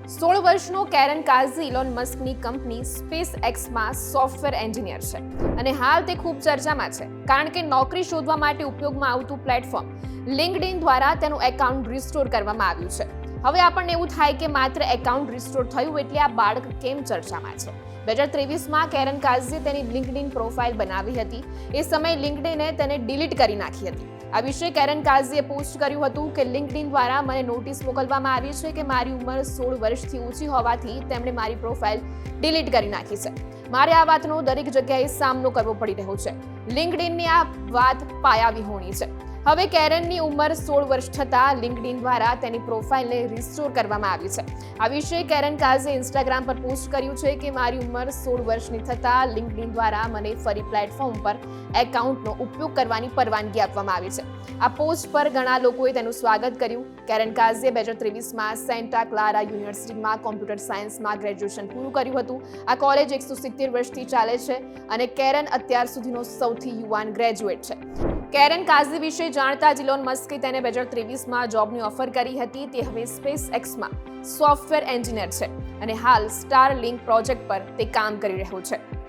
16 વર્ષનો કેરન કાઝી ઇલોન મસ્કની કંપની સ્પેસ એક્સમાં સોફ્ટવેર એન્જિનિયર છે અને હાલ તે ખૂબ ચર્ચામાં છે કારણ કે નોકરી શોધવા માટે ઉપયોગમાં આવતું પ્લેટફોર્મ લિંક્ડઇન દ્વારા તેનું એકાઉન્ટ રિસ્ટોર કરવામાં આવ્યું છે. હવે આપણને એવું થાય કે માત્ર એકાઉન્ટ રિસ્ટોર થયું એટલે આ બાળક કેમ ચર્ચામાં છે. 2023માં કેરન કાઝીએ તેની લિંક્ડઇન પ્રોફાઇલ બનાવી હતી. એ સમયે લિંક્ડઇને તેને ડિલીટ કરી નાખી હતી. આ વિશે કેરન કાઝીએ પોસ્ટ કર્યું હતું કે લિંક્ડઇન દ્વારા મને નોટિસ મોકલવામાં આવી છે કે મારી ઉંમર 16 વર્ષથી ઓછી હોવાથી તેમણે મારી પ્રોફાઇલ ડિલીટ કરી નાખી છે. મારે આ વાતનો દરેક જગ્યાએ સામનો કરવો પડી રહ્યો છે. લિંક્ડઇનની આ વાત પાયાવિહોણી છે. હવે કેરનની ઉંમર 16 વર્ષ થતાં લિંક્ડઇન દ્વારા તેની પ્રોફાઇલને રિસ્ટોર કરવામાં આવી છે. આ વિશે કેરન કાઝીએ ઇન્સ્ટાગ્રામ પર પોસ્ટ કર્યું છે કે મારી ઉંમર 16 વર્ષની થતાં લિંક્ડઇન દ્વારા મને ફરી પ્લેટફોર્મ પર એકાઉન્ટનો ઉપયોગ કરવાની પરવાનગી આપવામાં આવી છે. આ પોસ્ટ પર ઘણા લોકોએ તેનું સ્વાગત કર્યું. કેરન કાઝીએ 2023માં સેન્ટા ક્લારા યુનિવર્સિટીમાં કોમ્પ્યુટર સાયન્સમાં ગ્રેજ્યુએશન પૂરું કર્યું હતું. આ કોલેજ 170 વર્ષથી ચાલે છે અને કેરન અત્યાર સુધીનો સૌથી યુવાન ગ્રેજ્યુએટ છે. કેરન કાઝી વિશે જાણતા જ ઇલોન મસ્કે તેને 2023માં જોબની ઓફર કરી હતી. તે હવે સ્પેસ એક્સમાં સોફ્ટવેર એન્જિનિયર છે અને હાલ સ્ટાર લિંક પ્રોજેક્ટ પર તે કામ કરી રહ્યો છે.